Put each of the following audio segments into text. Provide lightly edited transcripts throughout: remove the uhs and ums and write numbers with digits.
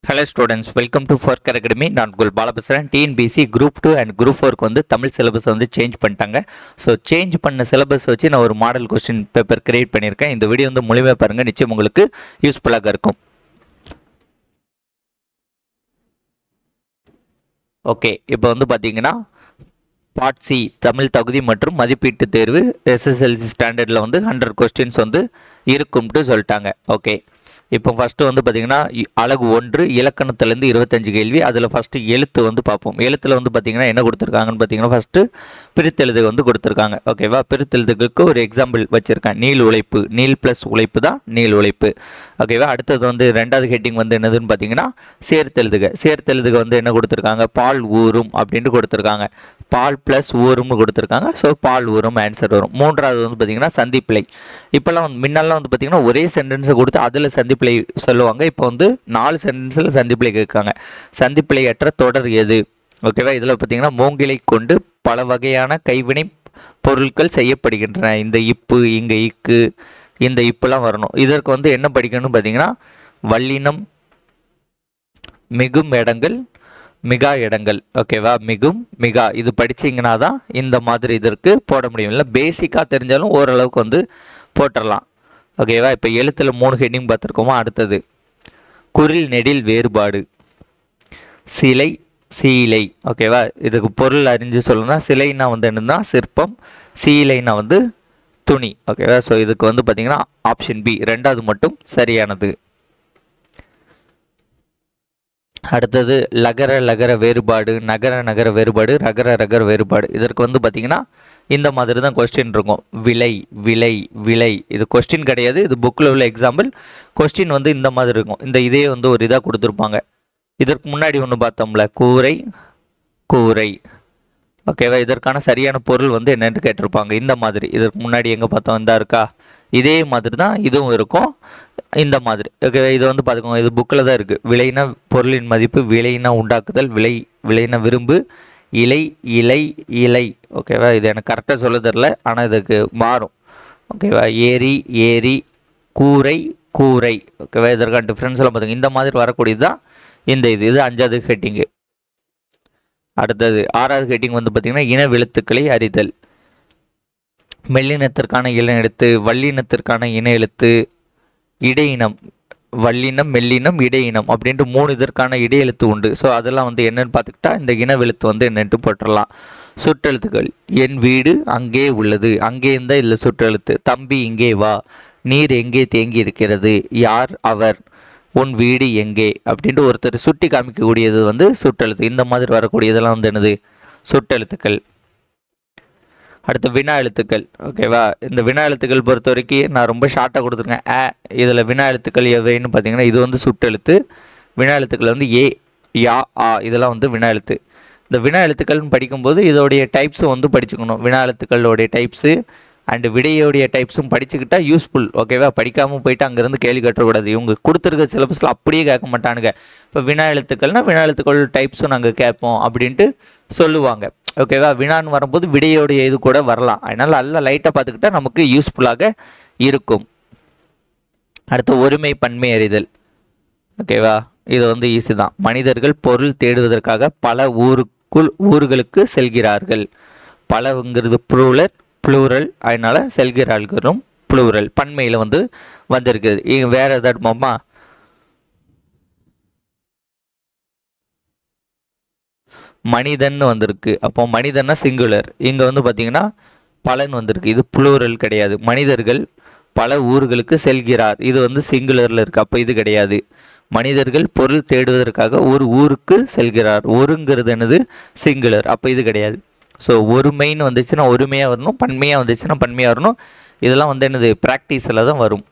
Hello students, welcome to Forker Academy. நான் உங்கள் பாலபசரன். TNPC Group 2 and Group 4 வந்து Tamil syllabus வந்து சேஞ்ச் பண்ணிட்டாங்க. ஸோ சேஞ்ச் பண்ண சிலபஸ் வச்சு நான் ஒரு மாடல் கொஸ்டின் பேப்பர் கிரியேட் பண்ணியிருக்கேன். இந்த வீடியோ வந்து முழுமையாக பாருங்கள், நிச்சயம் உங்களுக்கு யூஸ்ஃபுல்லாக இருக்கும். ஓகே, இப்போ வந்து பார்த்தீங்கன்னா பார்ட் சி தமிழ் தகுதி மற்றும் மதிப்பீட்டு தேர்வு SSLC ஸ்டாண்டர்டில் வந்து 100 கொஸ்டின்ஸ் வந்து இருக்கும்ட்டு சொல்லிட்டாங்க. ஓகே, இப்போ ஃபஸ்ட்டு வந்து பார்த்திங்கன்னா அலகு 1 இலக்கணத்துலேருந்து 25 கேள்வி. அதில் ஃபஸ்ட்டு எழுத்து வந்து பார்ப்போம். எழுத்தில் வந்து பார்த்திங்கன்னா என்ன கொடுத்துருக்காங்கன்னு பார்த்தீங்கன்னா ஃபஸ்ட்டு பிரித்தெழுது வந்து கொடுத்துருக்காங்க. ஓகேவா, பிரித்தெழுதுக்கு ஒரு எக்ஸாம்பிள் வச்சுருக்கேன். நீள் உழைப்பு, நீள் ப்ளஸ் உழைப்பு தான் நீள் உழைப்பு. ஓகேவா, அடுத்தது வந்து ரெண்டாவது ஹெட்டிங் வந்து என்னதுன்னு பார்த்தீங்கன்னா சேர்த்தெழுதுக. சேர்த்தெழுதுக வந்து என்ன கொடுத்துருக்காங்க, பால் ஊறும் அப்படின்ட்டு கொடுத்துருக்காங்க. பால் ப்ளஸ் ஊறும்னு கொடுத்துருக்காங்க. ஸோ பால் ஊறும் ஆன்சர் வரும். மூன்றாவது வந்து பார்த்திங்கன்னா சந்திப்பிழை. இப்போல்லாம் வந்து முன்னெல்லாம் வந்து பார்த்திங்கன்னா ஒரே சென்டென்ஸை கொடுத்து அதில் சந்திப்பிழை சொல்லுவாங்க. இப்போ வந்து 4 சென்டென்ஸில் சந்திப்பிழை கேட்காங்க. சந்திப்பிழையற்ற தொடர் எது? ஓகேவா, இதில் பார்த்திங்கன்னா மூங்கிலை கொண்டு பல வகையான கைவினை பொருட்கள் செய்யப்படுகின்றன. இந்த இப்பு, இங்கே இக்கு, இந்த இப்புலாம் வரணும். இதற்கு வந்து என்ன படிக்கணும்னு பார்த்தீங்கன்னா வல்லினம், மிகும் இடங்கள், மிகா இடங்கள். ஓகேவா, மிகும் மிகா இது படிச்சிங்கன்னா தான் இந்த மாதிரி இதற்கு போட முடியும். இல்லை பேசிக்காக தெரிஞ்சாலும் ஓரளவுக்கு வந்து போட்டுடலாம். ஓகேவா, இப்போ எழுத்தில் 3 ஹெட்டிங் பார்த்துருக்கோமா. அடுத்தது குறில் நெடில் வேறுபாடு, சிலை சீலை. ஓகேவா, இதுக்கு பொருள் அறிஞ்சு சொல்லணும்னா சிலைன்னா வந்து என்னன்னா சிற்பம், சீலைன்னா வந்து துணி. ஓகேவா, ஸோ இதுக்கு வந்து பார்த்தீங்கன்னா ஆப்ஷன் பி ரெண்டாவது மட்டும் சரியானது. அடுத்தது லகர லகர வேறுபாடு, நகர நகர வேறுபாடு, ரகர ரகர வேறுபாடு. இதற்கு வந்து பார்த்திங்கன்னா இந்த மாதிரி தான் கொஸ்டின் இருக்கும். விலை விலை விலை இது கொஸ்டின் கிடையாது, இது புக்கில் உள்ள எக்ஸாம்பிள். கொஸ்டின் வந்து இந்த மாதிரி இருக்கும். இந்த இதே வந்து ஒரு இதாக கொடுத்துருப்பாங்க. இதற்கு முன்னாடி ஒன்று பார்த்தோம்ல, கூரை கூரை. ஓகேவா, இதற்கான சரியான பொருள் வந்து என்னென்னு கேட்டிருப்பாங்க. இந்த மாதிரி இதற்கு முன்னாடி எங்கே பார்த்தோம், இந்த இருக்கா, இதே மாதிரி தான் இதுவும் இருக்கும். இந்த மாதிரி ஓகே, இது வந்து பார்த்துக்கோங்க, இது புக்கில் தான் இருக்குது. விலைனா பொருளின் மதிப்பு, விலைனா உண்டாக்குதல், விலைனா விரும்பு, இலை இலை இலை. ஓகேவா, இது எனக்கு கரெக்டாக சொல்ல தெரில, ஆனால் இதுக்கு மாறும். ஓகேவா, ஏரி ஏரி, கூரை கூரை. ஓகேவா, இதற்கான டிஃப்ரென்ஸ்லாம் பார்த்துங்க. இந்த மாதிரி வரக்கூடியது தான் இந்த இது 5வது ஹெட்டிங்கு. அடுத்தது 6வது ஹெட்டிங் வந்து பார்த்திங்கன்னா இன எழுத்துக்களை அறிதல். மெல்லினத்திற்கான இன எழுத்து, வல்லினத்திற்கான இன எழுத்து, இடையினம், வல்லினம் மெல்லினம் இடையினம் அப்படின்ட்டு 3 இதற்கான இடையெழுத்து உண்டு. ஸோ அதெல்லாம் வந்து என்னென்னு பார்த்துக்கிட்டா இந்த இனவெழுத்து வந்து என்னென்ட்டு போட்டுடலாம். சுற்றெழுத்துக்கள், என் வீடு அங்கே உள்ளது, அங்கே இருந்தால் இல்லை சுற்றெழுத்து. தம்பி இங்கே வா, நீர் எங்கே தேங்கி இருக்கிறது, யார் அவர், உன் வீடு எங்கே அப்படின்ட்டு ஒருத்தர் சுட்டி காமிக்கக்கூடியது வந்து சுற்றெழுத்து. இந்த மாதிரி வரக்கூடியதெல்லாம் வந்து என்னது சுற்றெழுத்துக்கள். அடுத்து வினா எழுத்துக்கள். ஓகேவா, இந்த வினா எழுத்துக்கள் பொறுத்த வரைக்கும் நான் ரொம்ப ஷார்ட்டாக கொடுத்துருக்கேன். இதில் வினா எழுத்துக்கள் எவைன்னு பார்த்தீங்கன்னா இது வந்து சுட்டெழுத்து. வினா எழுத்துக்கள் வந்து ஏ, யா, ஆ இதெல்லாம் வந்து வினா எழுத்து. இந்த வினா எழுத்துக்கள்னு படிக்கும்போது இதோடைய டைப்ஸும் வந்து படிச்சுக்கணும். வினா எழுத்துக்களோடைய டைப்ஸு அண்டு விடையோடைய டைப்ஸும் படிச்சுக்கிட்டா யூஸ்ஃபுல். ஓகேவா, படிக்காமல் போயிட்டு அங்கேருந்து கேள்வி கட்டக்கூடாது. இவங்க கொடுத்துருக்க சிலபஸில் அப்படியே கேட்க மாட்டானுங்க. இப்போ வினா எழுத்துக்கள்னால் வினா எழுத்துக்கள் டைப்ஸும் நாங்கள் கேட்போம் அப்படின்ட்டு சொல்லுவாங்க. ஓகேவா, வினான்னு வரும்போது விடையோடைய இது கூட வரலாம். அதனால் நல்லா லைட்டாக பார்த்துக்கிட்டா நமக்கு யூஸ்ஃபுல்லாக இருக்கும். அடுத்து ஒருமை பன்மை அறிதல். ஓகேவா, இது வந்து ஈஸி தான். மனிதர்கள் பொருள் தேடுவதற்காக பல ஊர்களுக்கு செல்கிறார்கள். பலங்கிறது ப்ளூரல், அதனால் செல்கிறார்களும் ப்ளூரல். பன்மையில் வந்து வந்திருக்குது. இங்கே வேறு ஏதாவது மாமா மனிதன் வந்திருக்கு. அப்போ மனிதன்னா சிங்குலர். இங்கே வந்து பார்த்தீங்கன்னா பலன் வந்திருக்கு, இது ப்ளூரல் கிடையாது. மனிதர்கள் பல ஊர்களுக்கு செல்கிறார், இது வந்து சிங்குலரில் இருக்குது. அப்போ இது கிடையாது. மனிதர்கள் பொருள் தேடுவதற்காக ஒரு ஊருக்கு செல்கிறார், ஒருங்கிறது என்னது சிங்குலர். அப்போ இது கிடையாது. ஸோ ஒருமைன்னு வந்துச்சுன்னா ஒருமையாக வரணும், பன்மையாக வந்துச்சுன்னா பன்மையாக வரணும். இதெல்லாம் வந்து என்னது ப்ராக்டிஸில் தான் வரும்.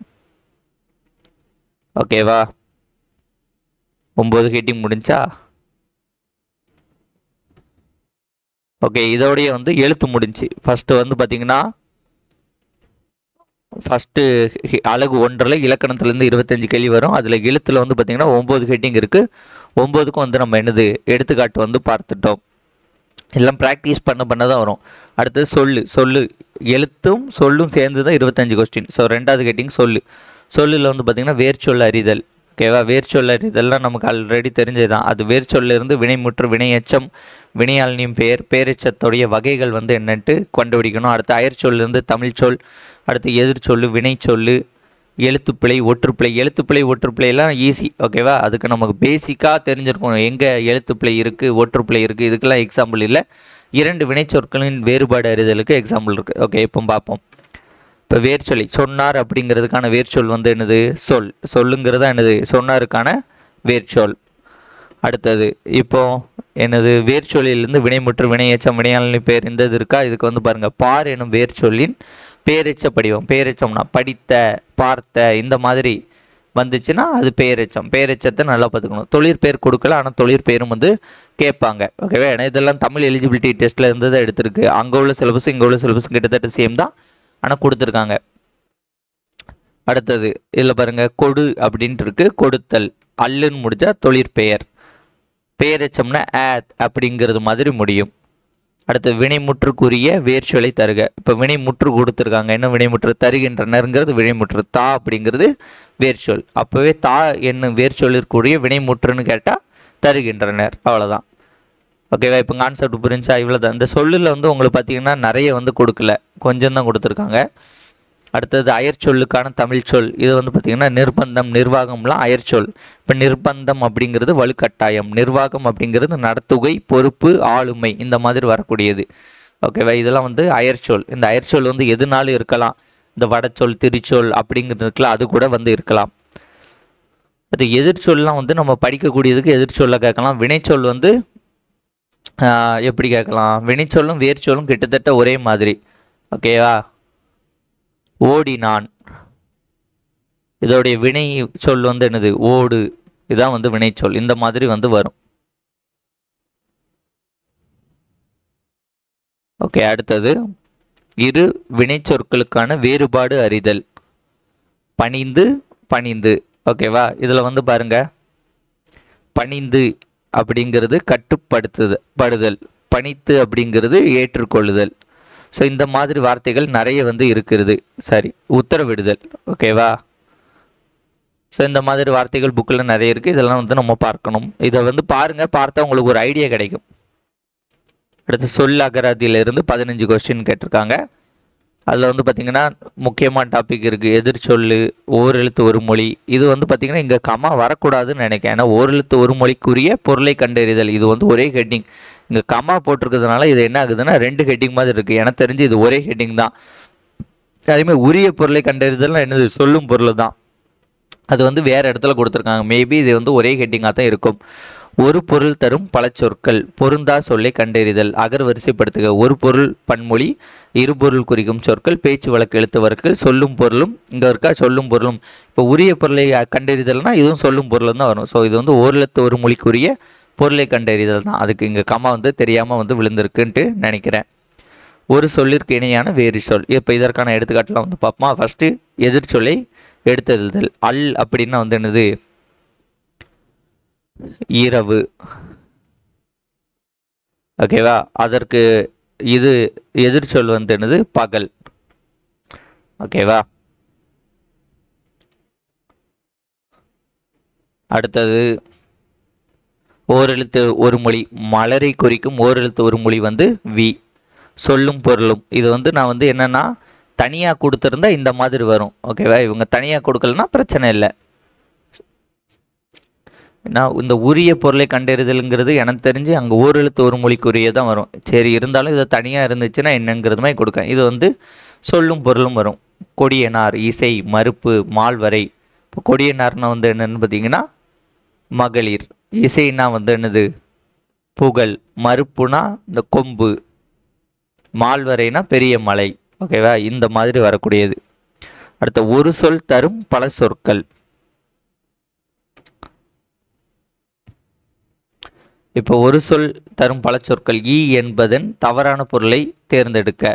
ஓகேவா, 9 ஹெட்டிங் முடிஞ்சா. ஓகே, இதோடைய வந்து எழுத்து முடிஞ்சு. ஃபஸ்ட்டு வந்து பார்த்திங்கன்னா ஃபஸ்ட்டு அலகு 1 இலக்கணத்துலேருந்து 25 கேள்வி வரும். அதில் எழுத்தில் வந்து பார்த்திங்கன்னா 9 ஹெட்டிங் இருக்குது. 9க்கும் வந்து நம்ம என்னது எடுத்துக்காட்டு வந்து பார்த்துட்டோம். எல்லாம் ப்ராக்டிஸ் பண்ண தான் வரும். அடுத்தது சொல்லு எழுத்தும் சொல்லும் சேர்ந்து தான் 25 கொஸ்டின். ஸோ 2வது ஹெட்டிங் சொல்லில் வந்து பார்த்திங்கன்னா வேர்ச்சொல் அறிதல். ஓகேவா? வேர்ச்சொல் இதெல்லாம் நமக்கு ஆல்ரெடி தெரிஞ்சதுதான். அது வேர்ச்சொல்லிருந்து வினைமுற்று, வினையெச்சம், வினையாளனின் பெயர், பேரெச்சத்துடைய வகைகள் வந்து என்னன்ட்டு கண்டுபிடிக்கணும். அடுத்து அயற்சொல்லிருந்து தமிழ்ச்சொல், அடுத்து எதிர்ச்சொல்லு, வினைச்சொல்லு, எழுத்துப்பிழை, ஒற்றுப்பிழை. எழுத்துப்பிழை ஒற்றுப்பிழைலாம் ஈஸி. ஓகேவா? அதுக்கு நமக்கு பேசிக்காக தெரிஞ்சிருக்கணும் எங்கே எழுத்துப்பிழை இருக்குது, ஒற்றுப்பிழை இருக்குது. இதுக்கெல்லாம் எக்ஸாம்பிள் இல்லை. 2 வினைச்சொற்களின் வேறுபாடு அறிதலுக்கு எக்ஸாம்பிள் இருக்குது. ஓகே, இப்போ பார்ப்போம். இப்போ வேர்ச்சொல்லி சொன்னார் அப்படிங்கிறதுக்கான வேர்ச்சொல் வந்து என்னது? சொல். சொல்லுங்கிறதா என்னது? சொன்னாருக்கான வேர்ச்சொல். அடுத்தது இப்போ என்னது? வேர்ச்சொல்லிலிருந்து வினைமுற்று, வினையெச்சம், வினையாளனின் பெயர் இந்த இது இருக்கா? இதுக்கு வந்து பாருங்கள், பார் எனும் வேர்ச்சொல்லின் பேரெச்ச படிவம். பேரெச்சம்னா படித்த, பார்த்த, இந்த மாதிரி வந்துச்சுன்னா அது பேரெச்சம். பேரெச்சத்தை நல்லா பார்த்துக்கணும். தொழிற்பெயர் கொடுக்கல, ஆனால் தொழிற்பெயரும் வந்து கேட்பாங்க. ஓகேவா? ஏன்னா இதெல்லாம் தமிழ் எலிஜிபிலிட்டி டெஸ்ட்டில் இருந்து தான் எடுத்திருக்கு. அங்கே உள்ள சிலபஸ் இங்கே உள்ள சிலபஸும் கிட்டத்தட்ட சேம் தான், ஆனால் கொடுத்துருக்காங்க. அடுத்தது இதில் பாருங்கள், கொடு அப்படின்ட்டு இருக்கு. கொடுத்தல். அல்லுன்னு முடிஞ்சா தொழிற்பெயர். பேரெச்சம்னா அப்படிங்கிறது மாதிரி முடியும். அடுத்து வினைமுற்றுக்குரிய வேர்ச்சொலை தருக. இப்போ வினைமுற்று கொடுத்துருக்காங்க. என்ன வினைமுற்று? தருகின்றனர்ங்கிறது வினைமுற்று. தா அப்படிங்கிறது வேர்ச்சொல். அப்போவே தா என்னும் வேர்ச்சொல்லிற்குரிய வினைமுற்றுன்னு கேட்டால் தருகின்றனர். அவ்வளோதான். ஓகேவா? இப்போ கான்செப்ட் புரிஞ்சா? இவ்வளோ தான். இந்த சொல்லில் வந்து உங்களுக்கு பார்த்தீங்கன்னா நிறைய வந்து கொடுக்கல, கொஞ்சம் தான் கொடுத்துருக்காங்க. அடுத்தது அயற்சொல்லுக்கான தமிழ் சொல். இது வந்து பார்த்திங்கன்னா நிர்பந்தம், நிர்வாகம்லாம் அயற்சொல். இப்போ நிர்பந்தம் அப்படிங்கிறது வலுக்கட்டாயம், நிர்வாகம் அப்படிங்கிறது நடத்துகை, பொறுப்பு, ஆளுமை, இந்த மாதிரி வரக்கூடியது. ஓகேவா? இதெல்லாம் வந்து அயற்சொல். இந்த அயற்சொல் வந்து எதுனாலும் இருக்கலாம். இந்த வடச்சொல், திரிச்சொல் அப்படிங்கிறது இருக்கலாம், அது கூட வந்து இருக்கலாம். அது எதிர்ச்சொல்லாம் வந்து நம்ம படிக்கக்கூடியதுக்கு எதிர்ச்சொல்ல கேட்கலாம். வினைச்சொல் வந்து எப்படி கேட்கலாம்? வினைச்சொல்லும் வேர்ச்சொல்லும் கிட்டத்தட்ட ஒரே மாதிரி. ஓகேவா? ஓடினான், இதோடைய வினை சொல் வந்து என்னது? ஓடு. இதுதான் வந்து வினைச்சொல். இந்த மாதிரி வந்து வரும். ஓகே, அடுத்தது இரு வினைச்சொற்களுக்கான வேறுபாடு அறிதல். பணிந்து, பணிந்து. ஓகேவா? இதில் வந்து பாருங்க, பணிந்து அப்படிங்கிறது கட்டுப்படுத்துதல், பணித்து அப்படிங்கிறது ஏற்றுக்கொள்ளுதல். ஸோ இந்த மாதிரி வார்த்தைகள் நிறைய வந்து இருக்கிறது. சரி, உத்தரவிடுதல். ஓகேவா? ஸோ இந்த மாதிரி வார்த்தைகள் புக்கில் நிறைய இருக்குது. இதெல்லாம் வந்து நம்ம பார்க்கணும். இதை வந்து பாருங்கள், பார்த்தா உங்களுக்கு ஒரு ஐடியா கிடைக்கும். அடுத்து சொல் அகராதியிலிருந்து 15 கொஸ்டின் கேட்டிருக்காங்க. அதில் வந்து பார்த்திங்கன்னா முக்கியமான டாபிக் இருக்குது. எதிர்ச்சொல்லு, ஓரெழுத்து ஒரு மொழி. இது வந்து பார்த்திங்கன்னா இங்கே கமா வரக்கூடாதுன்னு நினைக்கிறேன். ஏன்னா ஓரெழுத்து ஒரு மொழிக்குரிய பொருளை கண்டறிதல், இது வந்து ஒரே ஹெட்டிங். இங்கே கமா போட்டிருக்கிறதுனால இது என்ன ஆகுதுன்னா 2 ஹெட்டிங் மாதிரி இருக்குது. எனக்கு தெரிஞ்சு இது ஒரே ஹெட்டிங் தான். அதேமாதிரி உரிய பொருளை கண்டறிதல்னா என்னது? சொல்லும் பொருள் தான். அது வந்து வேறு இடத்துல கொடுத்துருக்காங்க. மேபி இது வந்து ஒரே ஹெட்டிங்காக தான் இருக்கும். ஒரு பொருள் தரும் பல சொற்கள், பொருந்தா சொல்லை கண்டறிதல். அகர் வரிசைப்படுத்துக. ஒரு பொருள் பன்மொழி, இருபொருள் குறிக்கும் சொற்கள், பேச்சு வழக்கு எழுத்து வழக்குகள், சொல்லும் பொருளும். இங்கே இருக்கா சொல்லும் பொருளும். இப்போ உரிய பொருளை கண்டறிதல்னா இதுவும் சொல்லும் பொருளும் தான் வரும். ஸோ இது வந்து ஓரெழுத்து ஒரு மொழிக்குரிய பொருளை கண்டறிதல் தான். அதுக்கு இங்கே கமா வந்து தெரியாமல் வந்து விழுந்திருக்குன்ட்டு நினைக்கிறேன். ஒரு சொல்லிற்கு இணையான வேறு சொல். இப்போ இதற்கான எடுத்துக்காட்டுலாம் வந்து பார்ப்போமா? ஃபஸ்ட்டு எதிர்ச்சொல்லை எடுத்தெழுதல். அல் அப்படின்னா வந்து என்னது? இரவு. ஓகேவா? அதற்கு இது எதிர்ச்சொல் வந்து என்னது? பகல். ஓகேவா? அடுத்தது ஓரெழுத்து ஒரு மொழி. மலரை குறிக்கும் ஓரெழுத்து ஒரு மொழி வந்து வி. சொல்லும் பொருளும். இது வந்து நான் வந்து என்னன்னா தனியாக கொடுத்துருந்தா இந்த மாதிரி வரும். ஓகேவா? இவங்க தனியாக கொடுக்கலன்னா பிரச்சனை இல்லை. நான் இந்த உரிய பொருளை கண்டறிதலுங்கிறது எனக்கு தெரிஞ்சு அங்கே ஓரெழுத்து ஒரு மொழிக்குரிய தான் வரும். சரி, இருந்தாலும் இதை தனியாக இருந்துச்சுன்னா என்னங்கிறது மாதிரி கொடுக்கேன். இது வந்து சொல்லும் பொருளும் வரும். கொடியனார், இசை, மறுப்பு, மால்வரை. இப்போ கொடியனார்னா வந்து என்னென்னு பார்த்தீங்கன்னா மகளிர். இசைன்னா வந்து என்னது? புகழ். மறுப்புனா இந்த கொம்பு. மால்வரைனா பெரிய மலை. ஓகேவா? இந்த மாதிரி வரக்கூடியது. அடுத்த ஒரு சொல் தரும் பல சொற்கள். இப்போ ஒரு சொல் தரும் பல சொற்கள். ஈ என்பதன் தவறான பொருளை தேர்ந்தெடுக்க.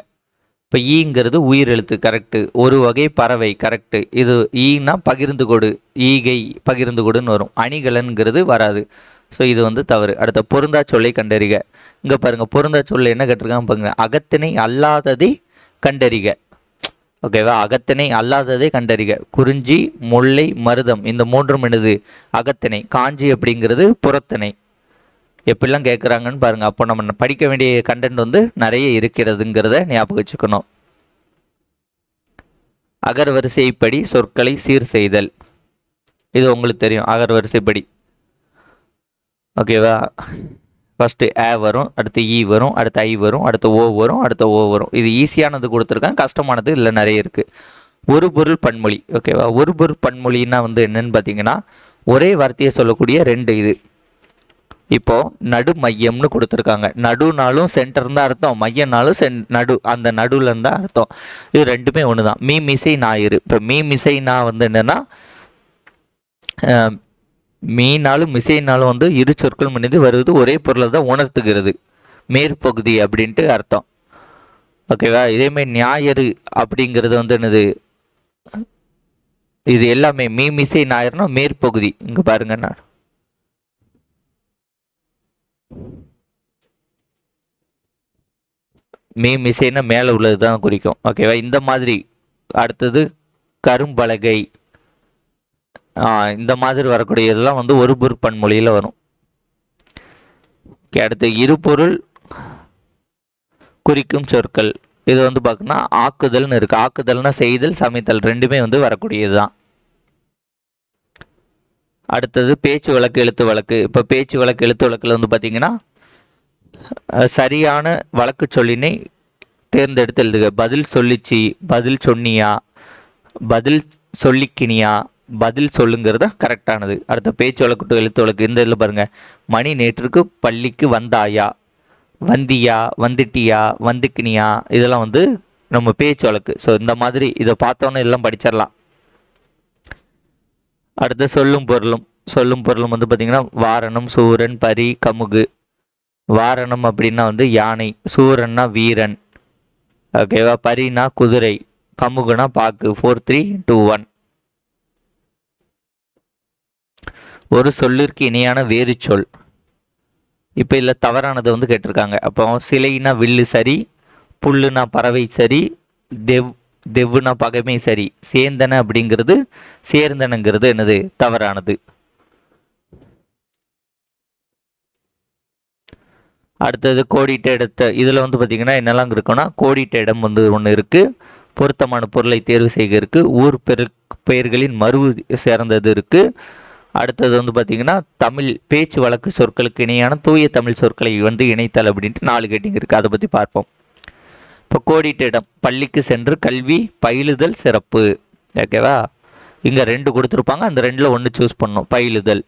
இப்போ ஈங்கிறது உயிரெழுத்து, கரெக்டு. ஒரு வகை பறவை, கரெக்டு. இது ஈனா பகிர்ந்து கொடு, ஈகை பகிர்ந்து கொடுன்னு வரும். அணிகலன்கிறது வராது. ஸோ இது வந்து தவறு. அடுத்த பொருந்தா சொல்லை கண்டறிக. இங்கே பாருங்கள், பொருந்தா சொல்ல என்ன கேட்டிருக்காங்க பாருங்க. அகத்திணை அல்லாததை கண்டறிக. ஓகேவா? அகத்திணை அல்லாததை கண்டறிக. குறிஞ்சி, முல்லை, மருதம் இந்த மூன்றும் என்னது? அகத்திணை. காஞ்சி அப்படிங்கிறது புறத்திணை. எப்படிலாம் கேட்குறாங்கன்னு பாருங்க. அப்போ நம்ம படிக்க வேண்டிய கண்டென்ட் வந்து நிறைய இருக்கிறதுங்கிறத ஞாபகம் வச்சுக்கணும். அகர்வரிசைப்படி சொற்களை சீர் செய்தல், இது உங்களுக்கு தெரியும். அகர்வரிசைப்படி ஓகேவா? ஃபஸ்ட்டு ஏ வரும், அடுத்து இ வரும், அடுத்து ஐ வரும், அடுத்து ஓ வரும், அடுத்து ஓ வரும். இது ஈஸியானது கொடுத்துருக்கேன், கஷ்டமானது இதில் நிறைய இருக்குது. ஒரு பொருள் பன்மொழி. ஓகேவா? ஒரு பொருள் பன்மொழின்னா வந்து என்னன்னு பார்த்தீங்கன்னா, ஒரே வார்த்தையை சொல்லக்கூடிய ரெண்டு இது. இப்போ நடு மையம்னு கொடுத்துருக்காங்க. நடுனாலும் சென்டர் தான் அர்த்தம், மையனாலும் நடு, அந்த நடுவில் இருந்தால் அர்த்தம். இது ரெண்டுமே ஒன்று தான். மீ மிசை ஞாயிறு. இப்போ மீ மிசை நா வந்து என்னென்னா, மீனாலும் மிசைனாலும் வந்து இரு சொற்கள் முன்னது வருவது ஒரே பொருளை தான் உணர்த்துகிறது. மேற்பகுதி அப்படின்ட்டு அர்த்தம். ஓகேவா? இதேமாதிரி ஞாயிறு அப்படிங்கிறது வந்து என்னது? இது எல்லாமே மீ மிசை ஞாயிறுனா மேற்பகுதி. இங்கே பாருங்க, நான் மீ மிசைனா மேலே உள்ளது தான் குறிக்கும். ஓகேவா? இந்த மாதிரி. அடுத்தது கரும்பலகை, இந்த மாதிரி வரக்கூடிய இதெல்லாம் வந்து ஒரு பொருள் பன்மொழியில் வரும். அடுத்து இருபொருள் குறிக்கும் சொற்கள். இது வந்து பார்க்கணும்னா ஆக்குதல்னு இருக்கு. ஆக்குதல்னா செய்தல், சமைத்தல் ரெண்டுமே வந்து வரக்கூடியது தான். அடுத்தது பேச்சு வழக்கு, எழுத்து வழக்கு. இப்போ பேச்சு வழக்கு, எழுத்து வழக்கில் வந்து பார்த்தீங்கன்னா, சரியான வழக்கு சொல்லினை தேர்ந்தெடுத்து எழுதுக. பதில் சொல்லிச்சு, பதில் சொன்னியா, பதில் சொல்லிக்கினியா, பதில் சொல்லுங்கிறது கரெக்டானது. அடுத்த பேச்சு வழக்கு டு எழுத்து வழக்கு. இந்த இதில் பாருங்கள், மணி நேற்றுக்கு பள்ளிக்கு வந்தாயா, வந்தியா, வந்துட்டியா, வந்துக்கினியா, இதெல்லாம் வந்து நம்ம பேச்சு வழக்கு. ஸோ இந்த மாதிரி இதை பார்த்தோன்னே எல்லாம் படிச்சிடலாம். அடுத்து சொல்லும் பொருளும். சொல்லும் பொருளும் வந்து பார்த்திங்கன்னா, வாரணம், சூரன், பரி, கமுகு. வாரணம் அப்படின்னா வந்து யானை, சூரன்னா வீரன், ஓகேவா? பரினா குதிரை, கமுகுனா பாக்கு. 4 3 2 1. ஒரு சொல்லிற்கு இணையான வேறு சொல். இப்போ இதில் தவறானது வந்து கேட்டிருக்காங்க. அப்போ சிலைனா வில்லு சரி, புல்லுனா பறவை சரி, தெவ்வுனா பகைமை சரி, சேந்தன அப்படிங்கிறது சேர்ந்தனங்கிறது என்னது? தவறானது. அடுத்தது கோடிட்ட இடத்த. இதில் வந்து பார்த்திங்கன்னா என்னெல்லாம் இருக்குன்னா, கோடிட்ட இடம் வந்து ஒன்று இருக்குது, பொருத்தமான பொருளை தேர்வு செய்க இருக்குது, ஊர் பெயர்களின் மறுவு சேர்ந்தது இருக்குது. அடுத்தது வந்து பார்த்திங்கன்னா, தமிழ் பேச்சு வழக்கு சொற்களுக்கு இணையான தூய தமிழ் சொற்களை வந்து இணைத்தல் அப்படின்ட்டு 4 கேட்டிங் இருக்குது. அதை பற்றி பார்ப்போம். இப்போ கோடிட்ட இடம், பள்ளிக்கு சென்று கல்வி பயிலுதல் சிறப்பு. ஓகேவா? இங்கே 2 கொடுத்துருப்பாங்க, அந்த 2ல் ஒன்று சூஸ் பண்ணணும். பயிலுதல்.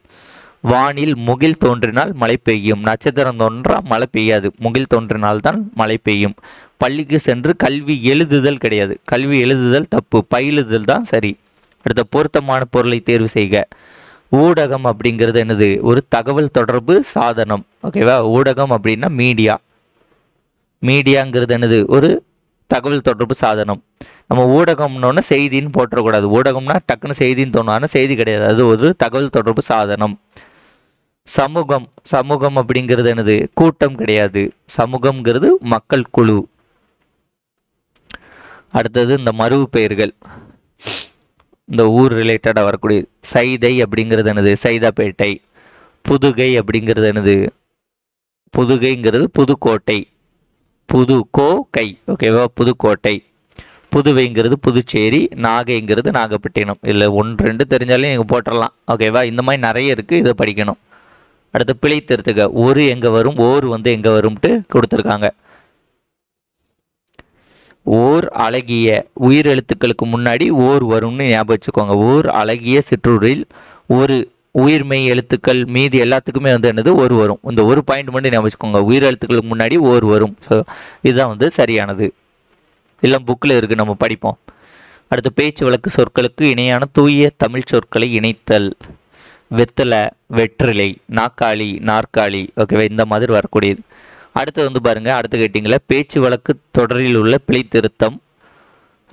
வானில் முகில் தோன்றினால் மழை பெய்யும். நட்சத்திரம் தோன்றால் மழை பெய்யாது, முகில் தோன்றினால்தான் மழை பெய்யும். பள்ளிக்கு சென்று கல்வி எழுதுதல் கிடையாது, கல்வி எழுதுதல் தப்பு, பயிலுதல் தான் சரி. அடுத்த பொருத்தமான பொருளை தேர்வு செய்க. ஊடகம் அப்படிங்கிறது என்னது? ஒரு தகவல் தொடர்பு சாதனம். ஓகேவா? ஊடகம் அப்படின்னா மீடியா. மீடியாங்கிறது என்னது? ஒரு தகவல் தொடர்பு சாதனம். நம்ம ஊடகம்னோன்னு செய்தின்னு போட்டுறக்கூடாது. ஊடகம்னா டக்குன்னு செய்தின்னு தோணும், ஆனால் செய்தி கிடையாது, அது ஒரு தகவல் தொடர்பு சாதனம். சமூகம். சமூகம் அப்படிங்கிறது என்னது? கூட்டம் கிடையாது, சமூகம்ங்கிறது மக்கள் குழு. அடுத்தது இந்த மருவு பெயர்கள், இந்த ஊர் ரிலேட்டடாக வரக்கூடிய. சைதை அப்படிங்கிறது என்னது? சைதாப்பேட்டை. புதுகை அப்படிங்கிறது என்னது? புதுகைங்கிறது புதுக்கோட்டை, புதுக்கோக்கை. ஓகேவா? புதுக்கோட்டை. புதுவைங்கிறது புதுச்சேரி, நாகைங்கிறது நாகப்பட்டினம். இல்லை 1 2 தெரிஞ்சாலே நீங்கள் போட்டுடலாம். ஓகேவா? இந்த மாதிரி நிறைய இருக்குது, இதை படிக்கணும். அடுத்து பிழை திருத்துக. ஒரு எங்கே வரும், ஓர் வந்து எங்கே வரும்ட்டு கொடுத்துருக்காங்க. ஓர் அழகிய, உயிர் எழுத்துக்களுக்கு முன்னாடி ஓர் வரும்னு ஞாபகம் வச்சுக்கோங்க. ஓர் அழகிய சிற்றூரில் ஒரு உயிர்மெய் எழுத்துக்கள் மீதி எல்லாத்துக்குமே வந்து என்னது? ஒரு வரும். இந்த ஒரு பாயிண்ட் மட்டும் ஞாபகம் வச்சுக்கோங்க, உயிர் எழுத்துக்களுக்கு முன்னாடி ஓர் வரும். ஸோ இதுதான் வந்து சரியானது. எல்லாம் புக்கில் இருக்குது, நம்ம படிப்போம். அடுத்து பேச்சு வழக்கு சொற்களுக்கு இணையான தூய தமிழ் சொற்களை இணைத்தல். வெத்தலை, வெற்றிலை, நாக்காளி, நாற்காலி. ஓகேவா? இந்த மாதிரி வரக்கூடியது. அடுத்து வந்து பாருங்கள், அடுத்து கேட்டிங்கள பேச்சு வழக்கு தொடரில் உள்ள பிழை திருத்தம்.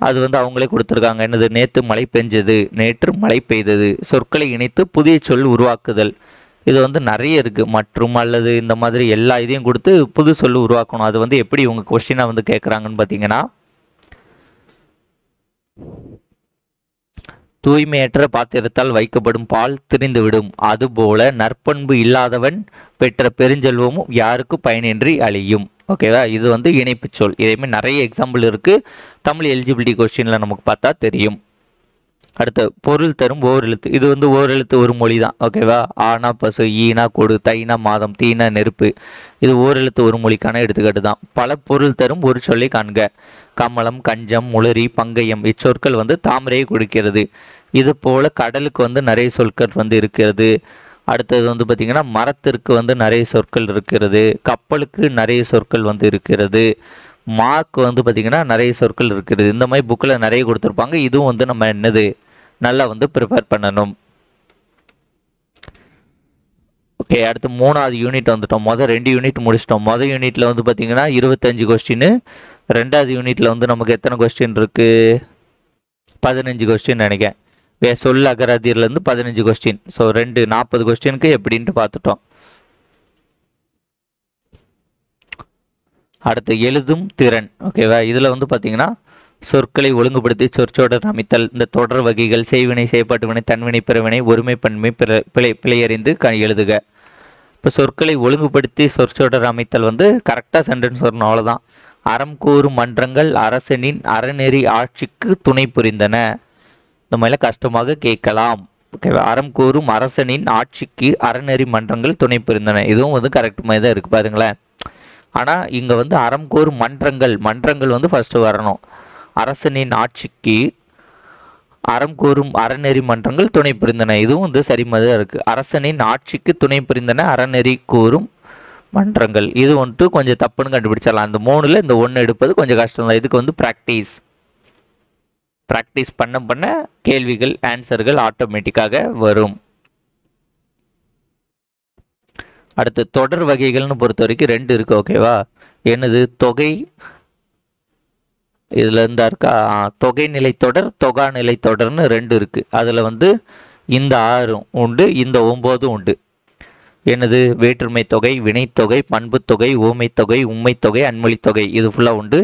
அது வந்து அவங்களே கொடுத்துருக்காங்க. என்னது? நேற்று மழை பெஞ்சது, நேற்று மழை பெய்தது. சொற்களை இணைத்து புதிய சொல் உருவாக்குதல். இது வந்து நிறைய இருக்குது. மற்றும் அல்லது இந்த மாதிரி எல்லா இதையும் கொடுத்து புது சொல் உருவாக்கணும். அது வந்து எப்படி இவங்க கொஸ்டினாக வந்து கேட்குறாங்கன்னு பார்த்தீங்கன்னா, தூய்மையற்ற பாத்திரத்தால் வைக்கப்படும் பால் திரிந்துவிடும், அதுபோல நற்பண்பு இல்லாதவன் பெற்ற பெருஞ்செல்வமும் யாருக்கு பயனின்றி அழியும். ஓகேவா, இது வந்து இணைப்பு சொல். இதேமாதிரி நிறைய எக்ஸாம்பிள் இருக்கு, தமிழ் எலிஜிபிலிட்டி கொஸ்டின்ல நமக்கு பார்த்தா தெரியும். அடுத்து பொருள் தரும் ஓரெழுத்து. இது வந்து ஓரெழுத்து ஒரு மொழி தான். ஓகேவா, ஆனா பசு, ஈனா கொடு, தைனா மாதம், தீனா நெருப்பு. இது ஓரெழுத்து ஒரு மொழிக்கான எடுத்துக்காட்டு தான். பல பொருள் தரும் ஒரு சொல்லை காண்க. கமலம், கஞ்சம், முளரி, பங்கயம் இச்சொற்கள் வந்து தாமரையை கொடுக்கிறது. இது போல கடலுக்கு வந்து நிறைய சொற்கள் வந்து இருக்கிறது. அடுத்தது வந்து பார்த்திங்கன்னா மரத்திற்கு வந்து நிறைய சொற்கள் இருக்கிறது. கப்பலுக்கு நிறைய சொற்கள் வந்து இருக்கிறது. மாக்கு வந்து பார்த்திங்கன்னா நிறைய சொற்கள் இருக்கிறது. இந்த மாதிரி புக்கில் நிறைய கொடுத்துருப்பாங்க. இதுவும் வந்து நம்ம என்னது நல்லா வந்து ப்ரிப்பேர் பண்ணணும். ஓகே, அடுத்து 3வது யூனிட் வந்துட்டோம். மொதல் 2 யூனிட் முடிச்சிட்டோம். மொதல் யூனிட்டில் வந்து பார்த்திங்கன்னா 25 கொஸ்டின். 2வது யூனிட்டில் வந்து நமக்கு எத்தனை கொஸ்டின் இருக்குது? 15 கொஸ்டின் நினைக்கிறேன். சொல் அகராதியிலேருந்து 15 கொஸ்டின். ஸோ 40 கொஸ்டினுக்கு எப்படின்ட்டு பார்த்துட்டோம். அடுத்து எழுதும் திறன். ஓகேவா, இதில் வந்து பார்த்தீங்கன்னா சொற்களை ஒழுங்குபடுத்தி சொற்சொடர் அமைத்தல், இந்த தொடர் வகைகள், செய்வினை, செயற்பாட்டு வினை, தன்வினை, பிறவினை, ஒருமை பன்மை, பிழையறிந்து எழுதுக. இப்போ சொற்களை ஒழுங்குபடுத்தி சொற்சொடர் அமைத்தல் வந்து கரெக்டாக சென்டென்ஸ் வரணும், அவ்வளோதான். அறம் கூறும் மன்றங்கள் அரசனின் அறநெறி ஆட்சிக்கு துணை புரிந்தன. இந்த மாதிரிலாம் கஷ்டமாக கேட்கலாம். ஓகேவா, அறம் கூறும் அரசனின் ஆட்சிக்கு அறநெறி மன்றங்கள் துணை புரிந்தன. இதுவும் வந்து கரெக்ட் மாதிரி தான் இருக்குது பாருங்களேன். ஆனால் இங்கே வந்து அறம் கூறும் மன்றங்கள் வந்து ஃபஸ்ட்டு வரணும். அரசனின் ஆட்சிக்கு அறம் கூறும் அறநெறி மன்றங்கள் துணை புரிந்தன. இதுவும் வந்து சரி மாதிரி தான் இருக்குது. அரசனின் ஆட்சிக்கு துணை புரிந்தன அறநெறி கூறும் மன்றங்கள். இது வந்துட்டு கொஞ்சம் தப்புன்னு கண்டுபிடிச்சிடலாம். அந்த 3ல் இந்த 1 எடுப்பது கொஞ்சம் கஷ்டம் தான். இதுக்கு வந்து ப்ராக்டிஸ் பண்ண கேள்விகள் ஆன்சர்கள் ஆட்டோமேட்டிக்காக வரும். அடுத்து தொடர் வகைகள்னு பொறுத்த வரைக்கும் 2 இருக்கு. ஓகேவா, என்னது தொகை, இதில் இருந்தா இருக்கா, தொகை நிலை தொடர், தொகா நிலை தொடர்னு 2 இருக்கு. அதில் வந்து இந்த 6 உண்டு, இந்த 9 உண்டு. என்னது வேற்றுமை தொகை, வினைத்தொகை, பண்புத்தொகை, ஊமைத்தொகை, உண்மைத்தொகை, அன்மொழித்தொகை. இது ஃபுல்லாக உண்டு.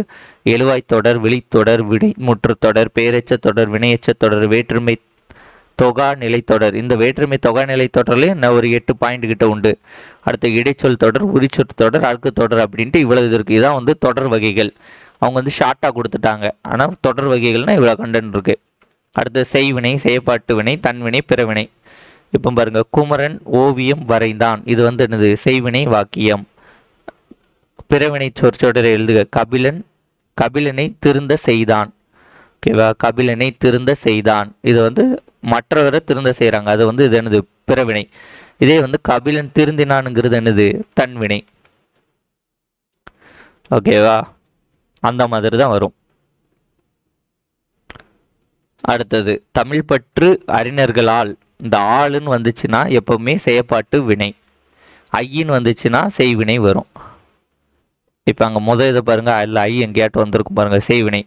எழுவாய்த்தொடர், விழித்தொடர், விடைமுற்றுத்தொடர், பேரெச்ச தொடர், வினையச்ச தொடர், வேற்றுமை தொகா நிலைத்தொடர். இந்த வேற்றுமை தொகா நிலைத்தொடர்லேயும் ஒரு 8 பாயிண்ட் கிட்ட உண்டு. அடுத்து இடைச்சொல் தொடர், உரிச்சொல் தொடர், அடுக்கு தொடர் அப்படின்ட்டு இவ்வளவு இது இருக்குது. இதான் வந்து தொடர் வகைகள். அவங்க வந்து ஷார்ட்டாக கொடுத்துட்டாங்க, ஆனால் தொடர் வகைகள்னால் இவ்வளோ கண்டென்ட் இருக்குது. அடுத்து செய்வினை, செயற்பாட்டு வினை, தன்வினை, பிறவினை. இப்போ பாருங்க, குமரன் ஓவியம் வரைந்தான். இது வந்து என்னது செய்வினை வாக்கியம். பிறவினை சொற்சொடரை எழுதுக. கபிலனை திருந்த செய்தான். ஓகேவா, கபிலனை திருந்த செய்தான். இது வந்து மற்றவரை திருந்த செய்கிறாங்க, அது வந்து இது என்னது பிறவினை. இதே வந்து கபிலன் திருந்தினானுங்கிறது என்னது தன்வினை. ஓகேவா, அந்த மாதிரி தான் வரும். அடுத்தது தமிழ் பற்று அறிஞர்களால். இந்த ஆளுன்னு வந்துச்சுன்னா எப்பவுமே செயற்பாட்டு வினை, ஐயின்னு வந்துச்சுன்னா செய்வினை வரும். இப்போ அங்கே முதல் இதை பாருங்க, அதில் ஐ எங்கேயாட்டு வந்திருக்கும் பாருங்க, செய்வினை.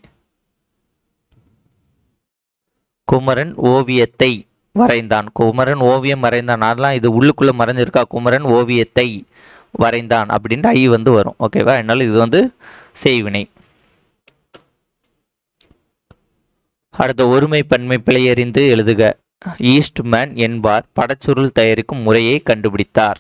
குமரன் ஓவியத்தை வரைந்தான். குமரன் ஓவியம் வரைந்தான். அதெல்லாம் இது உள்ளுக்குள்ளே மறைஞ்சிருக்கா, குமரன் ஓவியத்தை வரைந்தான் அப்படின்ட்டு ஐ வந்து வரும். ஓகேவா, என்னால் இது வந்து செய்வினை. அடுத்த ஒருமை பன்மை பிழையறிந்து எழுதுக. ஈஸ்ட்மேன் என்பார் படச்சுருள் தயாரிக்கும் முறையை கண்டுபிடித்தார்.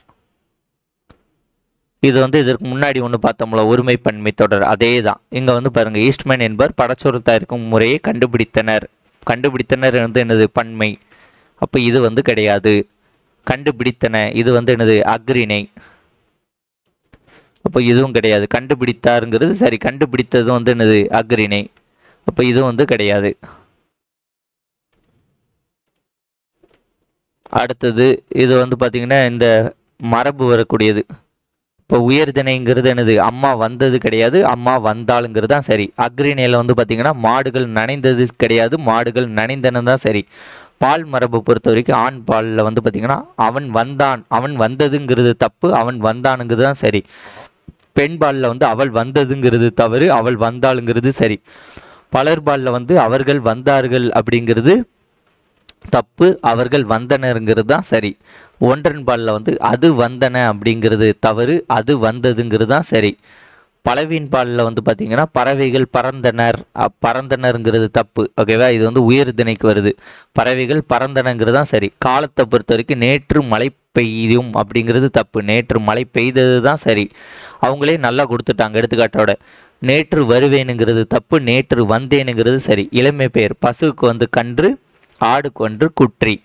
இது வந்து இதற்கு முன்னாடி ஒன்று பார்த்தோம்ல, ஒருமை பன்மை தொடர், அதே தான். இங்கே வந்து பாருங்க, ஈஸ்ட்மேன் என்பார் படச்சுருள் தயாரிக்கும் முறையை கண்டுபிடித்தனர். கண்டுபிடித்தனர் வந்து என்னது பன்மை. அப்போ இது வந்து கிடையாது. கண்டுபிடித்தன, இது வந்து என்னது அக்ரிணை. அப்போ இதுவும் கிடையாது. கண்டுபிடித்தாருங்கிறது சரி, கண்டுபிடித்ததும் வந்து என்னது அக்ரிணை. அப்போ இதுவும் வந்து கிடையாது. அடுத்தது இது வந்து பார்த்தீங்கன்னா இந்த மரபு வரக்கூடியது. இப்போ உயர்திணைங்கிறது என்னது அம்மா வந்தது கிடையாது, அம்மா வந்தாளுங்கிறது தான் சரி. அக்ரிணையில் வந்து பார்த்தீங்கன்னா மாடுகள் நனைந்தது கிடையாது, மாடுகள் நனைந்தன தான் சரி. பால் மரபு பொறுத்த வரைக்கும் ஆண் பாலில் வந்து பார்த்தீங்கன்னா அவன் வந்தான், அவன் வந்ததுங்கிறது தப்பு, அவன் வந்தானுங்கிறது தான் சரி. பெண் பாலில் வந்து அவள் வந்ததுங்கிறது தவறு, அவள் வந்தாளுங்கிறது சரி. பலர்பாலில் வந்து அவர்கள் வந்தார்கள் அப்படிங்கிறது தப்பு, அவர்கள் வந்தனருங்கிறது தான் சரி. ஒன்றன் பாலில் வந்து அது வந்தன அப்படிங்கிறது தவறு, அது வந்ததுங்கிறது தான் சரி. பலவீன் பாலில் வந்து பார்த்தீங்கன்னா பறவைகள் பறந்தனர், பறந்தனருங்கிறது தப்பு. ஓகேவா, இது வந்து உயர் திணைக்கு வருது. பறவைகள் பறந்தனங்கிறது தான் சரி. காலத்தை பொறுத்த வரைக்கும் நேற்று மழை பெய்யும் அப்படிங்கிறது தப்பு. நேற்று மழை பெய்தது தான் சரி. அவங்களே நல்லா கொடுத்துட்டாங்க எடுத்துக்காட்டோட. நேற்று வருவேனுங்கிறது தப்பு. நேற்று வந்தேனுங்கிறது சரி. இளமை பெயர் பசுவுக்கு வந்து கன்று, ஆடுக்கு வந்து குற்றி.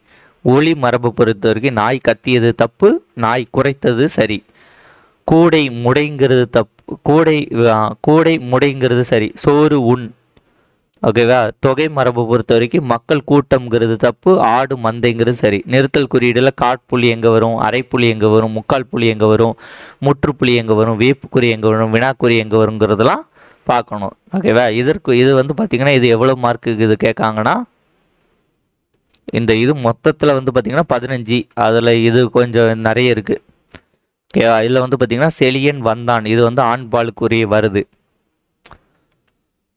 ஒளி மரபு பொறுத்த வரைக்கும் நாய் கத்தியது தப்பு, நாய் குறைத்தது சரி. கூடை முடைங்கிறது தப்பு. கூடை முடைங்கிறது சரி. சோறு உண். ஓகேவா, தொகை மரபு பொறுத்த வரைக்கும் மக்கள் கூட்டம்ங்கிறது தப்பு, ஆடு மந்தைங்கிறது சரி. நிறுத்தல் குறியீடுல காட்புள்ளி எங்கே வரும், அரைப்புள்ளி எங்கே வரும், முக்கால் புள்ளி எங்கே வரும், முற்றுப்புள்ளி எங்கே வரும், வேப்புக்குறி எங்கே வரும், வினாக்குறி எங்கே வருங்கிறதெல்லாம் பார்க்கணும். ஓகேவா, இது வந்து பார்த்தீங்கன்னா இது எவ்வளோ மார்க்குக்கு இது கேட்காங்கன்னா, இந்த இது மொத்தத்தில் வந்து பார்த்தீங்கன்னா 15. அதில் இது கொஞ்சம் நிறைய இருக்குது. ஓகேவா, இதில் வந்து பார்த்தீங்கன்னா செலியன் வந்தான், இது வந்து ஆண்பாலுக்குரிய வருது.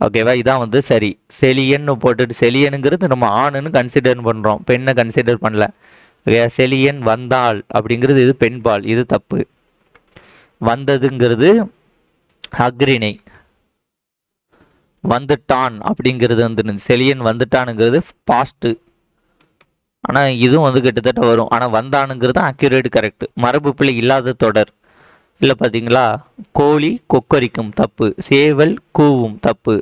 ஓகேவா, இதான் வந்து சரி. செலியன்னு போட்டுட்டு செலியனுங்கிறது நம்ம ஆணுன்னு கன்சிடர் பண்ணுறோம், பெண்ணை கன்சிடர் பண்ணல. ஓகே, செலியன் வந்தாள் அப்படிங்கிறது இது பெண்பால், இது தப்பு. வந்ததுங்கிறது அக்ரிணை. வந்துட்டான் அப்படிங்கிறது வந்து செலியன் வந்துட்டானுங்கிறது பாஸ்ட்டு. ஆனால் இதுவும் வந்து கிட்டத்தட்ட வரும். ஆனால் வந்தானுங்கிறது அக்யூரேட் கரெக்ட். மரபு பிழை இல்லாத தொடர் இல்லை பார்த்தீங்களா. கோழி கொக்கரிக்கும் தப்பு. சேவல் கூவும் தப்பு.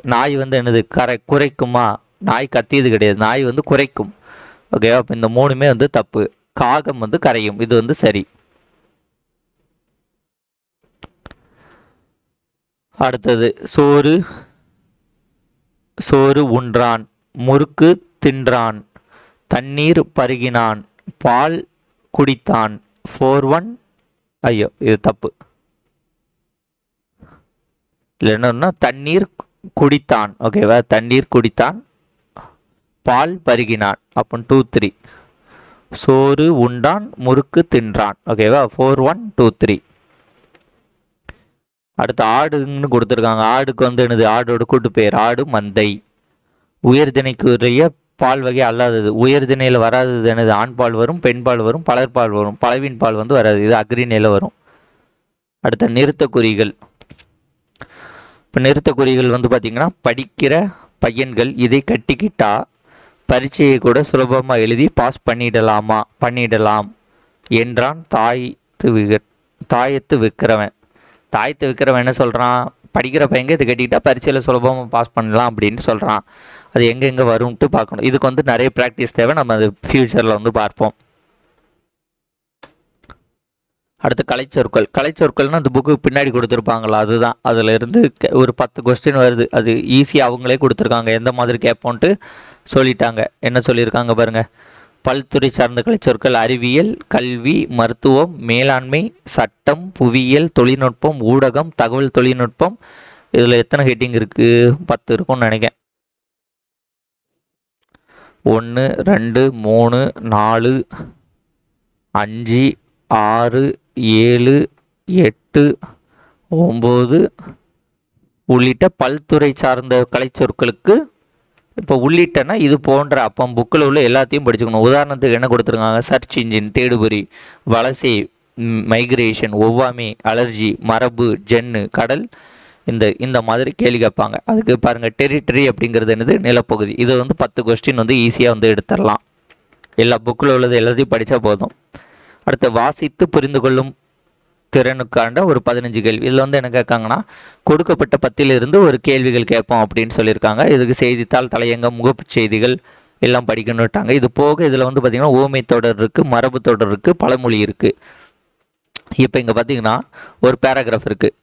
நாய் வந்து என்னது குறைக்குமா, நாய் கத்தியது கிடையாது, நாய் வந்து குறைக்கும். ஓகேவா, அப்போ இந்த மூணுமே வந்து தப்பு. காகம் வந்து கரையும், இது வந்து சரி. அடுத்தது சோறு உண்றான், முறுக்கு தின்றான், தண்ணீர் பருகினான், பால் குடித்தான். 4-1. ஐயோ, இது தப்பு. இல்லை என்னன்னா தண்ணீர் குடித்தான். ஓகேவா, தண்ணீர் குடித்தான், பால் பருகினான். அப்போ 2-3. சோறு உண்டான், முறுக்கு தின்றான். ஓகேவா, 4-1 2-3. அடுத்து ஆடுன்னு கொடுத்துருக்காங்க. ஆடுக்கு வந்து என்னது, ஆடோட கூட்டு பெயர் ஆடு மந்தை. உயர்திணைக்குரிய பால் வகை அல்லாதது. உயர்திணையில் வராதது என்னது, ஆண் பால் வரும், பெண் பால் வரும், பலர்பால் வரும். பலவின் பால் வந்து வராது, இது அக்ரிணையில் வரும். அடுத்த நிறுத்த குறிகள். இப்போ நிறுத்த குறிகள் வந்து பார்த்தீங்கன்னா படிக்கிற பையன்கள் இதை கட்டிக்கிட்டா பரீட்சையை கூட சுலபமாக எழுதி பாஸ் பண்ணிடலாம் என்றான் தாயத்து விற்கிறவன். தாயத்து விற்கிறவன் என்ன சொல்கிறான், படிக்கிற பையங்க இது கட்டிக்கிட்டா பரீட்சையில் சுலபமாக பாஸ் பண்ணலாம் அப்படின்னு சொல்கிறான். அது எங்கெங்கே வரும்ன்ட்டு பார்க்கணும். இதுக்கு வந்து நிறைய ப்ராக்டிஸ் தேவை, நம்ம அது ஃப்யூச்சரில் வந்து பார்ப்போம். அடுத்து கலைச்சொற்கள்னா அந்த புக்கு பின்னாடி கொடுத்துருப்பாங்களா, அதுதான். அதில் இருந்து ஒரு 10 கொஸ்டின் வருது. அது ஈஸியாக அவங்களே கொடுத்துருக்காங்க, எந்த மாதிரி கேட்போன்ட்டு சொல்லிட்டாங்க. என்ன சொல்லியிருக்காங்க பாருங்கள். பல்துறை சார்ந்த கலைச்சொற்கள் அறிவியல், கல்வி, மருத்துவம், மேலாண்மை, சட்டம், புவியியல், தொழில்நுட்பம், ஊடகம், தகவல் தொழில்நுட்பம். இதில் எத்தனை ஹெட்டிங் இருக்குது, 10 இருக்கும்னு நினைக்கிறேன். 1 2 3 4 5 6 7 8 9 உள்ளிட்ட பல்துறை சார்ந்த கலைச்சொற்களுக்கு. இப்போ உள்ளிட்டனா இது போன்ற, அப்போ புக்கில் உள்ள எல்லாத்தையும் படிச்சுக்கணும். உதாரணத்துக்கு என்ன கொடுத்துருக்காங்க, சர்ச் இன்ஜின் தேடுபொறி, வலசை மைக்ரேஷன், ஒவ்வாமை, அலர்ஜி, மரபு, ஜென்னு, கடல், இந்த மாதிரி கேள்வி கேட்பாங்க. அதுக்கு பாருங்கள், டெரிட்டரி அப்படிங்கிறது என்னது, நிலப்பகுதி. இது வந்து 10 கொஸ்டின் வந்து ஈஸியாக வந்து எடுத்துடலாம். எல்லா புக்கில் உள்ளது எல்லாத்தையும் படித்தா போதும். அடுத்து வாசித்து புரிந்து கொள்ளும் திறனுக்காண்ட ஒரு 15 கேள்வி. இதில் வந்து என்ன கேட்காங்கன்னா, கொடுக்கப்பட்ட 10 ஒரு கேள்விகள் கேட்போம் அப்படின்னு சொல்லியிருக்காங்க. இதுக்கு செய்தித்தாள், தலையங்கம், முகப்பு செய்திகள் எல்லாம் படிக்கணுட்டாங்க. இது போக இதில் வந்து பார்த்திங்கன்னா ஓமை தொடர் இருக்குது, மரபு தொடர் இருக்குது, பழமொழி இருக்குது. இப்போ இங்கே பார்த்தீங்கன்னா ஒரு பேராகிராஃப் இருக்குது.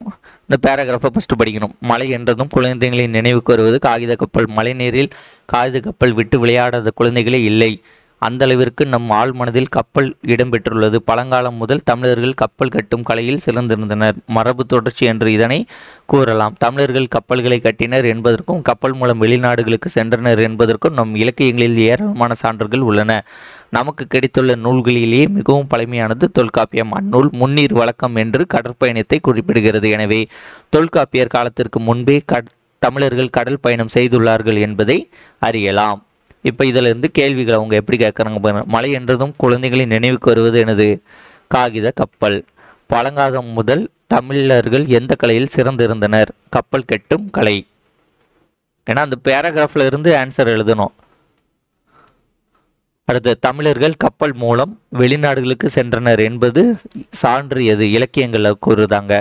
இந்த பேராகிராஃபை ஃபஸ்ட்டு படிக்கணும். மழை என்றதும் குழந்தைகளின் நினைவுக்கு வருவது காகித கப்பல். மழை நீரில் காகித கப்பல் விட்டு விளையாடாத குழந்தைகளே இல்லை. அந்த அளவிற்கு நம் ஆழ் மனதில் கப்பல் இடம்பெற்றுள்ளது. பழங்காலம் முதல் தமிழர்கள் கப்பல் கட்டும் கலையில் சிறந்திருந்தனர். மரபு தொடர்ச்சி என்று இதனை கூறலாம். தமிழர்கள் கப்பல்களை கட்டினர் என்பதற்கும் கப்பல் மூலம் வெளிநாடுகளுக்கு சென்றனர் என்பதற்கும் நம் இலக்கியங்களில் ஏராளமான சான்றுகள் உள்ளன. நமக்கு கிடைத்துள்ள நூல்களிலேயே மிகவும் பழமையானது தொல்காப்பியம். அந்நூல் முன்னீர் வழக்கம் என்று கடற்பயணத்தை குறிப்பிடுகிறது. எனவே தொல்காப்பியர் காலத்திற்கு முன்பே தமிழர்கள் கடல் பயணம் செய்துள்ளார்கள் என்பதை அறியலாம். இப்போ இதில் இருந்து கேள்விகள் அவங்க எப்படி கேட்குறாங்க பாருங்க. மழை என்றதும் குழந்தைகளின் நினைவுக்கு வருவது எனது காகித கப்பல். பழங்காலம் முதல் தமிழர்கள் எந்த கலையில் சிறந்திருந்தனர்? கப்பல் கட்டும் கலை. ஏன்னா அந்த பேராகிராஃப்ல இருந்து ஆன்சர் எழுதணும். அடுத்து, தமிழர்கள் கப்பல் மூலம் வெளிநாடுகளுக்கு சென்றனர் என்பது சான்று எது? இலக்கியங்களை கூறுதாங்க.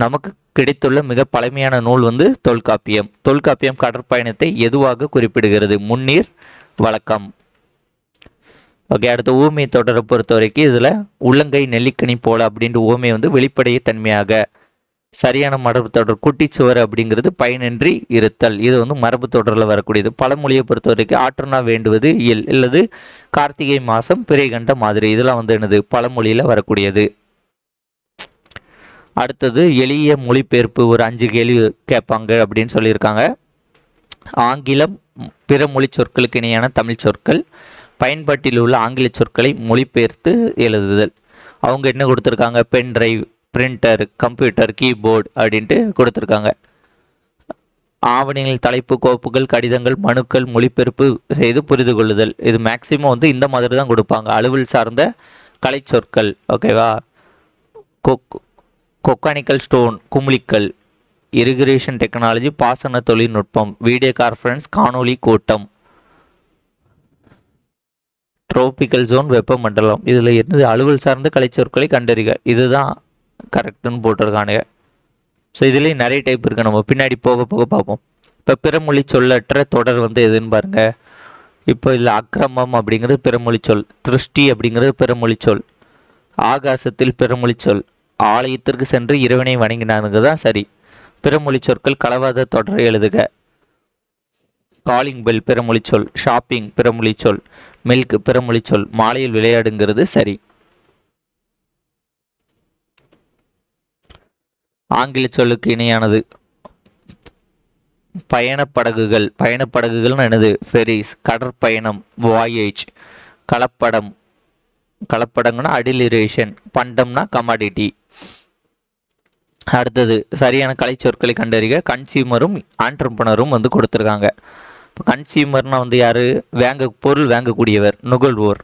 நமக்கு கிடைத்துள்ள மிக பழமையான நூல் தொல்காப்பியம். தொல்காப்பியம் கடற்பயணத்தை எதுவாக குறிப்பிடுகிறது? முன்னீர் வழக்கம். ஓகே, அடுத்து ஊமை தொடரை பொறுத்த வரைக்கும் இதில் உள்ளங்கை நெல்லிக்கனி போல அப்படின்ற ஊமை வெளிப்படைய தன்மையாக. சரியான மரபு தொடர் குட்டிச்சுவர் அப்படிங்கிறது பயனின்றி இருத்தல். இது மரபு தொடரில் வரக்கூடியது. பழமொழியை பொறுத்த வரைக்கும் ஆற்றுனா வேண்டுவது இல் அல்லது கார்த்திகை மாதம் பிறை கண்ட மாதிரி. இதெல்லாம் என்னது? பழமொழியில் வரக்கூடியது. அடுத்தது எளிய மொழிபெயர்ப்பு. ஒரு 5 கேள்வி கேட்பாங்க அப்படின்னு சொல்லியிருக்காங்க. ஆங்கிலம் பிற மொழி சொற்களுக்கு இணையான தமிழ் சொற்கள், பயன்பாட்டில் உள்ள ஆங்கில சொற்களை மொழிபெயர்த்து எழுதுதல். அவங்க என்ன கொடுத்துருக்காங்க? Pen drive, printer, computer, keyboard அப்படின்ட்டு கொடுத்துருக்காங்க. ஆவணங்களில் தலைப்பு, கோப்புகள், கடிதங்கள், மனுக்கள் மொழிபெயர்ப்பு செய்து புரிந்து கொள்ளுதல். இது மேக்சிமம் இந்த மாதிரி தான் கொடுப்பாங்க. அலுவல் சார்ந்த கலை சொற்கள். ஓகேவா? கொக்கானிக்கல் ஸ்டோன், குமிழிக்கல், இரிகரேஷன் டெக்னாலஜி, பாசன தொழில்நுட்பம், வீடியோ கான்ஃபரன்ஸ், காணொலி கூட்டம், ட்ரோபிக்கல் ஜோன், வெப்பமண்டலம். இதில் என்னது? அலுவல் சார்ந்த கலை சொற்களை கண்டறிக. இதுதான் கரெக்டுன்னு போட்டிருக்கானுங்க. ஸோ இதுலேயும் நிறைய டைப் இருக்குது. நம்ம பின்னாடி போக போக பார்ப்போம். இப்போ பிறமொழி சொல்லற்ற தொடர் எதுன்னு பாருங்க. இப்போ இதில் அக்கிரமம் அப்படிங்கிறது பிறமொழி சொல், திருஷ்டி அப்படிங்கிறது பிறமொழி சொல், ஆகாசத்தில் பிறமொழி சொல், ஆலயத்திற்கு சென்று இறைவனை வணங்கினானுங்க தான் சரி. பிறமொழி சொற்கள் கலவாத தொடரை எழுதுக. காலிங் பெல் பிறமொழி சொல், ஷாப்பிங் பிறமொழி சொல், மில்க் பிறமொழி சொல், மாலையில் விளையாடுங்கிறது சரி. ஆங்கில சொல்லுக்கு இணையானது பயணப்படகுகள். பயணப்படகுகள்னு என்னது? ஃபெரிஸ். கடற்பயணம் வாயேஜ். கலப்படம், கலப்படம்னா அடிலிரேஷன், பண்டம்னா கமாடிட்டி. அடுத்தது சரியான கலை சொற்களை கண்டறிக. கன்சியூமரும் ஆண்டர்பிரனரும் கொடுத்துருக்காங்க. இப்போ கன்சியூமர்னா யாரு? பொருள் வாங்கக்கூடியவர், நுகர்வோர்.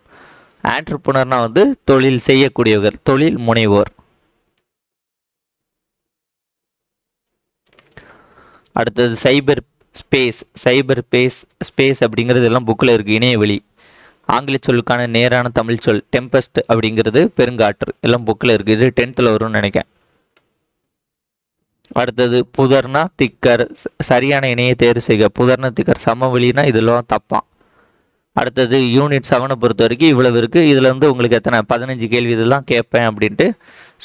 ஆண்டர்பிரனர்னா தொழில் செய்யக்கூடியவர், தொழில் முனைவோர். அடுத்தது சைபர் ஸ்பேஸ். சைபர் ஸ்பேஸ் அப்படிங்கிறது எல்லாம் புக்கில் இருக்குது. இணையவெளி. ஆங்கில சொல்லுக்கான நேரான தமிழ் சொல் டெம்பஸ்ட் அப்படிங்கிறது பெருங்காற்று. எல்லாம் புக்கில் இருக்குது. இது 10th வரும்னு நினைக்கிறேன். அடுத்தது புதர்னா திக்கர். சரியான இணையை தேர்வு செய்க. புதர்னா திக்கர். சமவெளினா இதெல்லாம் தப்பான். அடுத்தது யூனிட் 7 பொறுத்த வரைக்கும் இவ்வளவு இருக்குது. இதில் உங்களுக்கு எத்தனை? 15 கேள்வி இதெல்லாம் கேட்பேன் அப்படின்ட்டு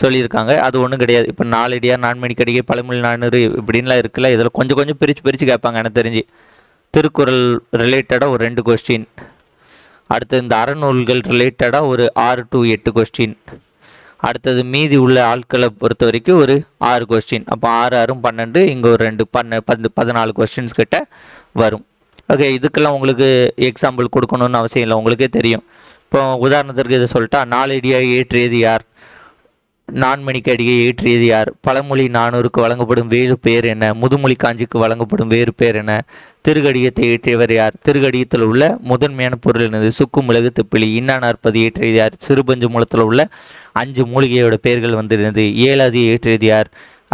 சொல்லியிருக்காங்க. அது ஒன்றும் கிடையாது. இப்போ நாலடியார், நான்மணி கடிகை, பழமொழி 400 இப்படின்லாம் இருக்குல்ல. இதில் கொஞ்சம் கொஞ்சம் பிரித்து கேட்பாங்க எனக்கு தெரிஞ்சு. திருக்குறள் ரிலேட்டடாக ஒரு 2 கொஸ்டின். அடுத்து இந்த அறநூல்கள் ரிலேட்டடாக ஒரு 6 to 8 கொஸ்டின். அடுத்தது மீதி உள்ள ஆட்களை பொறுத்த வரைக்கும் ஒரு 6 கொஸ்டின். அப்போ 6 6 12, இங்கே ஒரு 2 14 கொஸ்டின்ஸ் கிட்ட வரும். ஓகே, இதுக்கெல்லாம் உங்களுக்கு எக்ஸாம்பிள் கொடுக்கணும்னு அவசியம் இல்லை, உங்களுக்கே தெரியும். இப்போ உதாரணத்திற்கு இதை சொல்லிட்டா, நாலடியை ஏற்றியது யார்? நான்மணிக்கு அடியை ஏற்றியது யார்? பழமொழி 400க்கு வழங்கப்படும் வேறு பேர் என்ன? முதுமொழி காஞ்சிக்கு வழங்கப்படும் வேறு பேர் என்ன? திருக்கடிகத்தை ஏற்றியவர் யார்? திருக்கடிகத்தில் உள்ள முதன்மையான பொருள் என்னது? சுக்கு, மிளகு, திப்பிலி. இன்னா நாற்பது ஏற்றியது யார்? சிறுபஞ்சு மூலத்தில் உள்ள 5 மூலிகையோட பெயர்கள் என்னது? ஏழாவது ஏற்றியது யார்?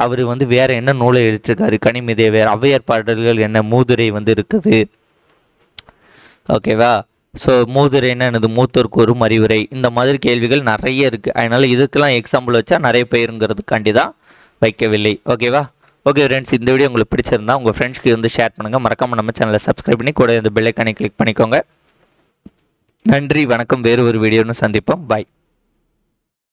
அவர் வேற என்ன நூலை எழுதியிருக்காரு? கனிமிதேவர். ஔவையார் பாடல்கள் என்ன? மூதுரை இருக்குது. ஓகேவா? ஸோ மூதுரைன்னா என்னது? மூத்தோருக்கு ஒரு அறிவுரை. இந்த மாதிரி கேள்விகள் நிறைய இருக்குது. அதனால் இதுக்கெல்லாம் எக்ஸாம்பிள் வச்சா நிறைய பேருங்கிறதுக்காண்டி தான் வைக்கவில்லை. ஓகேவா? ஓகே ஃப்ரெண்ட்ஸ், இந்த வீடியோ உங்களுக்கு பிடிச்சிருந்தா உங்கள் ஃப்ரெண்ட்ஸ்க்கு ஷேர் பண்ணுங்கள். மறக்காமல் நம்ம சேனலை சப்ஸ்கிரைப் பண்ணி கூட இந்த பெல் ஐக்கானை கிளிக் பண்ணிக்கோங்க. நன்றி, வணக்கம். வேறு ஒரு வீடியோன்னு சந்திப்போம். பாய்.